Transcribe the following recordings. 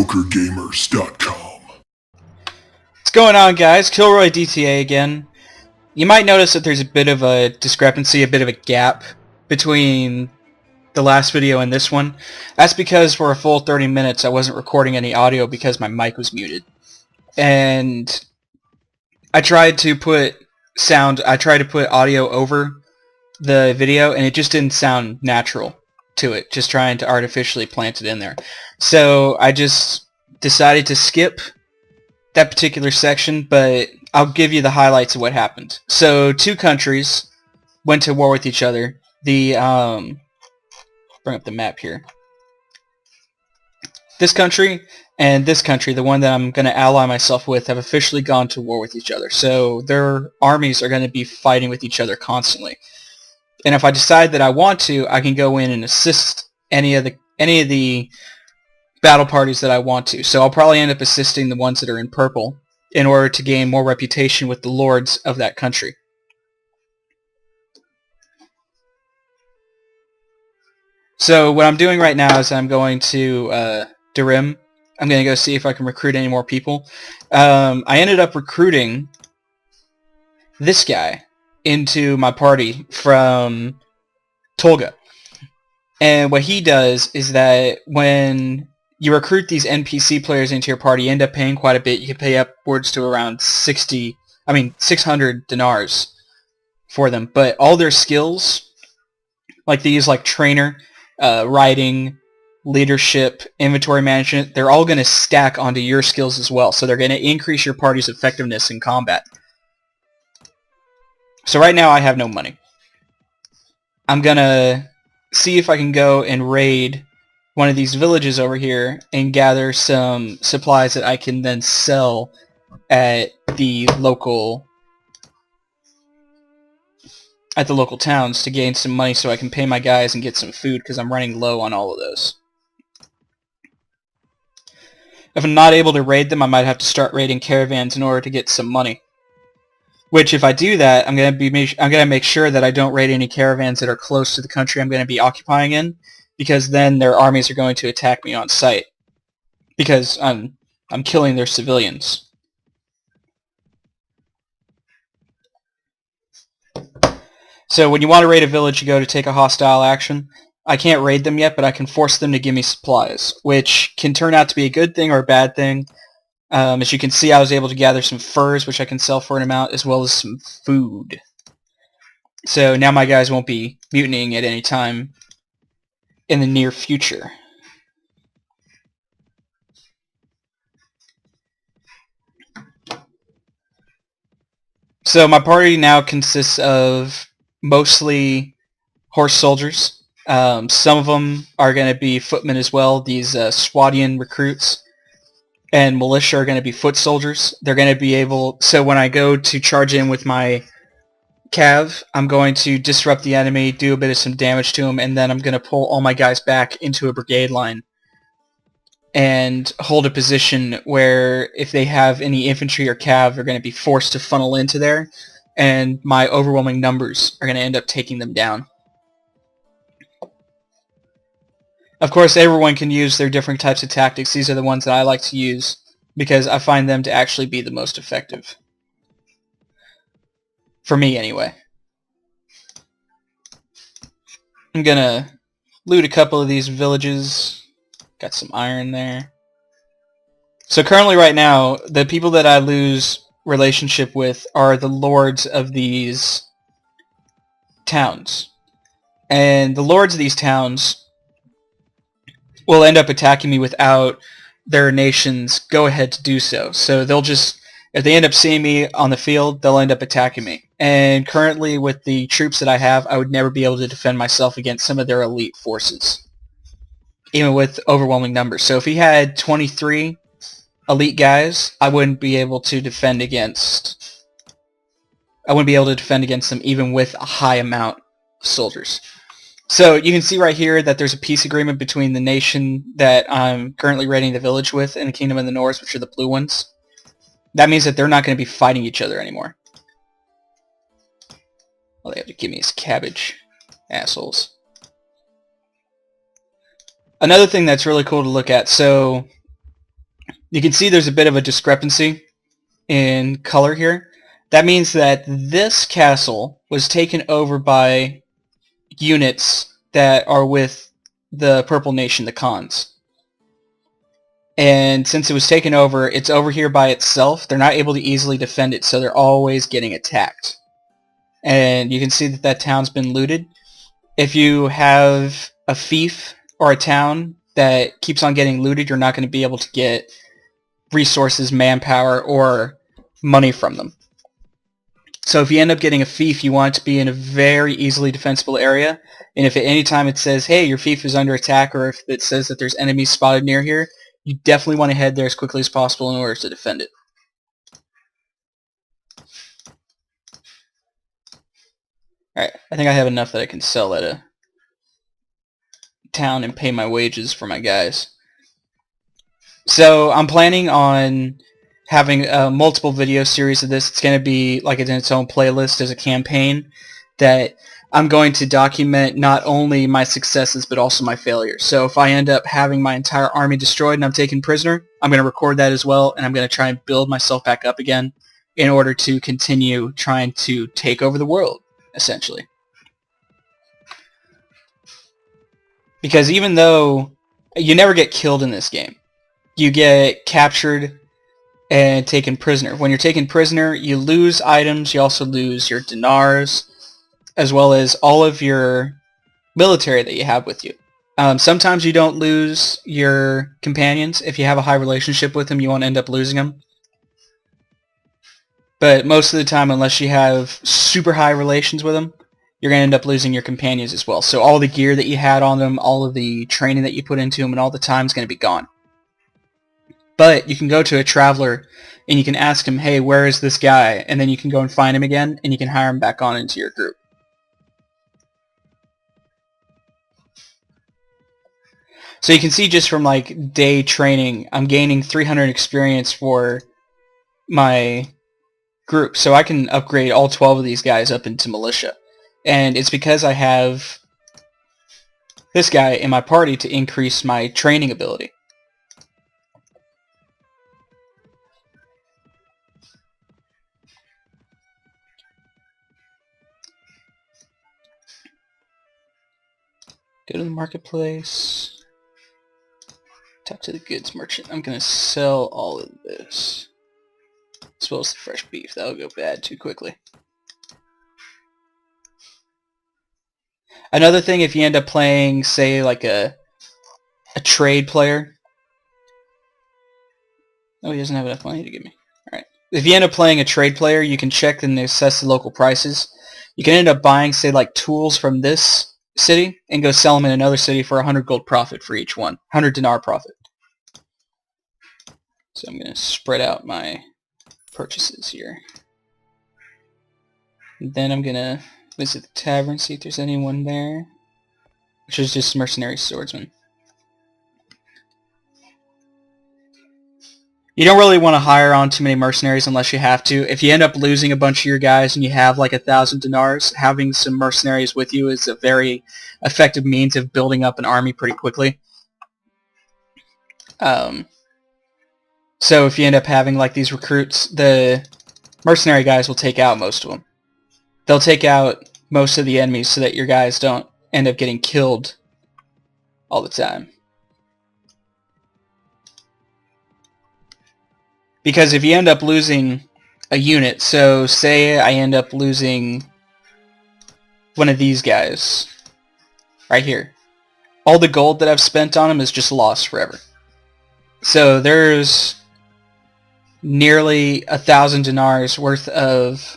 MediocreGamers.com. What's going on, guys? Kilroydta again. You might notice that there's a bit of a discrepancy, a bit of a gap between the last video and this one. That's because for a full 30 minutes I wasn't recording any audio because my mic was muted. And I tried to put audio over the video and it just didn't sound natural to it, just trying to artificially plant it in there. So I just decided to skip that particular section, but I'll give you the highlights of what happened. So two countries went to war with each other. Bring up the map here. This country and this country, the one that I'm going to ally myself with, have officially gone to war with each other. So their armies are going to be fighting with each other constantly. And if I decide that I want to, I can go in and assist any of the battle parties that I want to. So I'll probably end up assisting the ones that are in purple in order to gain more reputation with the lords of that country. So what I'm doing right now is I'm going to Darim. I'm going to go see if I can recruit any more people. I ended up recruiting this guy into my party from Tolga. And what he does is that when you recruit these NPC players into your party, you end up paying quite a bit. You can pay upwards to around 600 dinars for them. But all their skills, like they use like trainer, writing, leadership, inventory management, they're all going to stack onto your skills as well. So they're going to increase your party's effectiveness in combat. So right now I have no money. I'm going to see if I can go and raid one of these villages over here and gather some supplies that I can then sell at the local towns to gain some money so I can pay my guys and get some food because I'm running low on all of those. If I'm not able to raid them, I might have to start raiding caravans in order to get some money. Which, if I do that, I'm going to make sure that I don't raid any caravans that are close to the country I'm going to be occupying in, because then their armies are going to attack me on sight, because I'm killing their civilians. So when you want to raid a village, you go to take a hostile action. I can't raid them yet, but I can force them to give me supplies, which can turn out to be a good thing or a bad thing. As you can see, I was able to gather some furs, which I can sell for an amount, as well as some food. So now my guys won't be mutinying at any time in the near future. So my party now consists of mostly horse soldiers. Some of them are going to be footmen as well, these Swadian recruits. And militia are going to be foot soldiers. They're going to be able... So when I go to charge in with my cav, I'm going to disrupt the enemy, do a bit of some damage to them, and then I'm going to pull all my guys back into a brigade line and hold a position where if they have any infantry or cav, they're going to be forced to funnel into there, and my overwhelming numbers are going to end up taking them down. Of course, everyone can use their different types of tactics. These are the ones that I like to use because I find them to actually be the most effective. For me, anyway. I'm gonna loot a couple of these villages. Got some iron there. So currently right now, the people that I lose relationship with are the lords of these towns. And the lords of these towns will end up attacking me without their nation's go-ahead to do so. So they'll just, if they end up seeing me on the field, they'll end up attacking me. And currently with the troops that I have, I would never be able to defend myself against some of their elite forces, even with overwhelming numbers. So if he had 23 elite guys, I wouldn't be able to defend against them even with a high amount of soldiers. So you can see right here that there's a peace agreement between the nation that I'm currently raiding the village with and the Kingdom of the North, which are the blue ones. That means that they're not going to be fighting each other anymore. Well, they have to give me his cabbage. Assholes. Another thing that's really cool to look at, so You can see there's a bit of a discrepancy in color here. That means that this castle was taken over by units that are with the Purple Nation, the Khans. And since it was taken over, it's over here by itself. They're not able to easily defend it, so they're always getting attacked. And you can see that that town's been looted. If you have a fief or a town that keeps on getting looted, you're not going to be able to get resources, manpower, or money from them. So if you end up getting a fief, you want it to be in a very easily defensible area. And if at any time it says, hey, your fief is under attack, or if it says that there's enemies spotted near here, you definitely want to head there as quickly as possible in order to defend it. Alright, I think I have enough that I can sell at a town and pay my wages for my guys. So I'm planning on having a multiple video series of this. It's going to be like in its own playlist as a campaign that I'm going to document not only my successes but also my failures. So if I end up having my entire army destroyed and I'm taken prisoner, I'm going to record that as well, and I'm going to try and build myself back up again in order to continue trying to take over the world, essentially. Because even though you never get killed in this game, you get captured and taken prisoner. When you're taken prisoner, you lose items, you also lose your dinars, as well as all of your military that you have with you. Sometimes you don't lose your companions. If you have a high relationship with them, you won't end up losing them. But most of the time, unless you have super high relations with them, you're going to end up losing your companions as well. So all the gear that you had on them, all of the training that you put into them, and all the time is going to be gone. But you can go to a traveler and you can ask him, hey, where is this guy? And then you can go and find him again, and you can hire him back on into your group. So you can see just from like day training, I'm gaining 300 experience for my group. So I can upgrade all 12 of these guys up into militia. And it's because I have this guy in my party to increase my training ability. Go to the marketplace. Talk to the goods merchant. I'm going to sell all of this. As well as the fresh beef. That'll go bad too quickly. Another thing, if you end up playing, say, like a trade player. Oh, he doesn't have enough money to give me. Alright. If you end up playing a trade player, you can check and assess the local prices. You can end up buying, say, like tools from this city and go sell them in another city for 100 gold profit for each one. 100 dinar profit. So I'm going to spread out my purchases here. And then I'm going to visit the tavern, see if there's anyone there. Which is just mercenary swordsmen. You don't really want to hire on too many mercenaries unless you have to. If you end up losing a bunch of your guys and you have like 1,000 dinars, having some mercenaries with you is a very effective means of building up an army pretty quickly. So if you end up having like these recruits, the mercenary guys will take out most of them. They'll take out most of the enemies so that your guys don't end up getting killed all the time. Because if you end up losing a unit, so say I end up losing one of these guys right here, all the gold that I've spent on him is just lost forever. So there's nearly 1,000 dinars worth of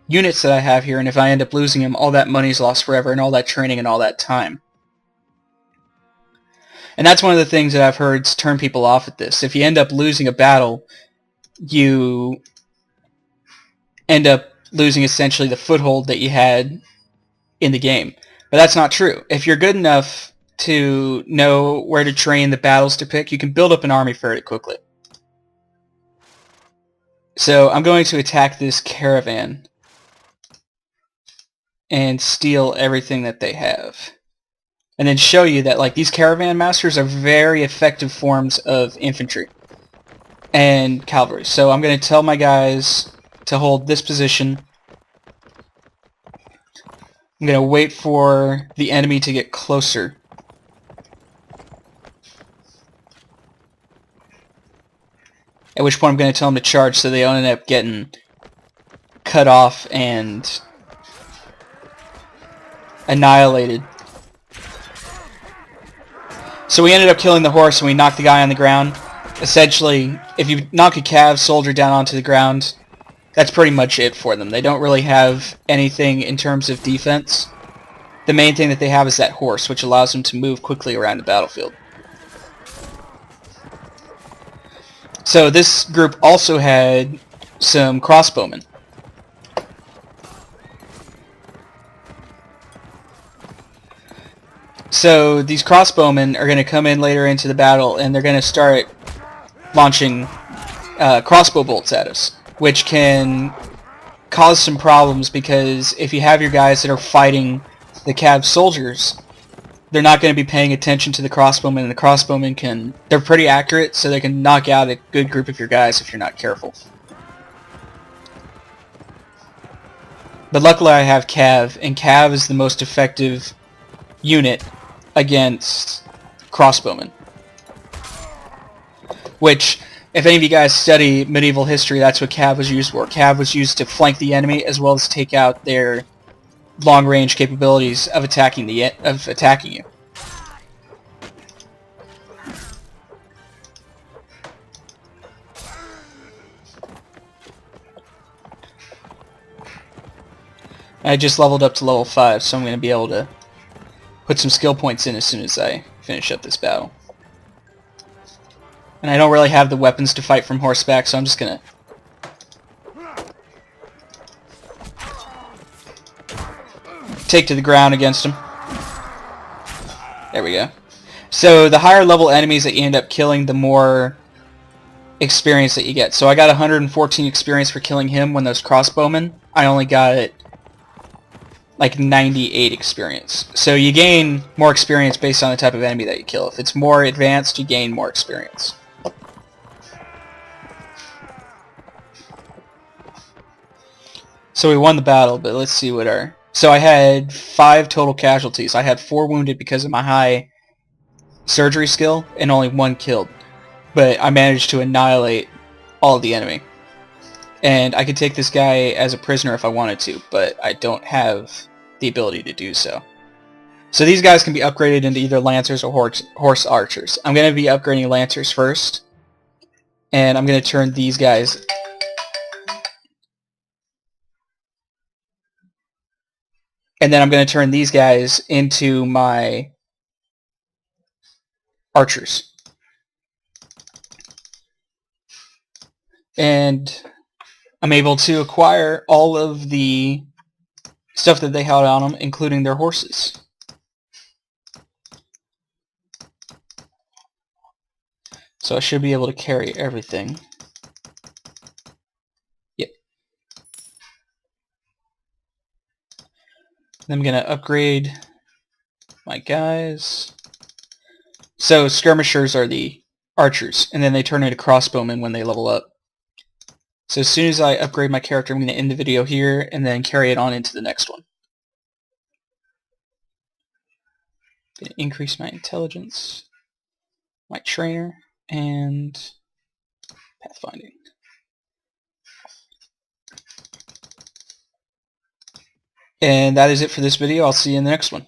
units that I have here, and if I end up losing them, all that money's lost forever, and all that training and all that time. And that's one of the things that I've heard turn people off at this. If you end up losing a battle, you end up losing essentially the foothold that you had in the game. But that's not true. If you're good enough to know where to train, the battles to pick, you can build up an army fairly quickly. So I'm going to attack this caravan and steal everything that they have. And then show you that like these caravan masters are very effective forms of infantry. and cavalry. So I'm going to tell my guys to hold this position. I'm going to wait for the enemy to get closer. At which point I'm going to tell them to charge so they don't end up getting cut off and annihilated. So we ended up killing the horse and we knocked the guy on the ground. Essentially, if you knock a cav soldier down onto the ground, that's pretty much it for them. They don't really have anything in terms of defense. The main thing that they have is that horse, which allows them to move quickly around the battlefield. So this group also had some crossbowmen. So these crossbowmen are going to come in later into the battle and they're going to start launching crossbow bolts at us, which can cause some problems because if you have your guys that are fighting the cav soldiers, they're not going to be paying attention to the crossbowmen, and the crossbowmen they're pretty accurate, so they can knock out a good group of your guys if you're not careful. But luckily I have cav, and cav is the most effective unit against crossbowmen. Which, if any of you guys study medieval history, that's what cav was used for. Cav was used to flank the enemy as well as take out their long-range capabilities of attacking you. I just leveled up to level 5, so I'm going to be able to put some skill points in as soon as I finish up this battle. And I don't really have the weapons to fight from horseback, so I'm just going to take to the ground against them. There we go. So the higher level enemies that you end up killing, the more experience that you get. So I got 114 experience for killing him when those crossbowmen. I only got like 98 experience. So you gain more experience based on the type of enemy that you kill. If it's more advanced, you gain more experience. So we won the battle, but let's see what our... So I had 5 total casualties. I had 4 wounded because of my high surgery skill, and only 1 killed. But I managed to annihilate all of the enemy. And I could take this guy as a prisoner if I wanted to, but I don't have the ability to do so. So these guys can be upgraded into either Lancers or Horse Archers. I'm going to be upgrading Lancers first, and I'm going to turn these guys... And then I'm going to turn these guys into my archers. And I'm able to acquire all of the stuff that they had on them, including their horses. So I should be able to carry everything. Yep. Then I'm going to upgrade my guys. So skirmishers are the archers, and then they turn into crossbowmen when they level up. So as soon as I upgrade my character, I'm going to end the video here and then carry it on into the next one. I'm going to increase my intelligence, my trainer, and pathfinding. And that is it for this video. I'll see you in the next one.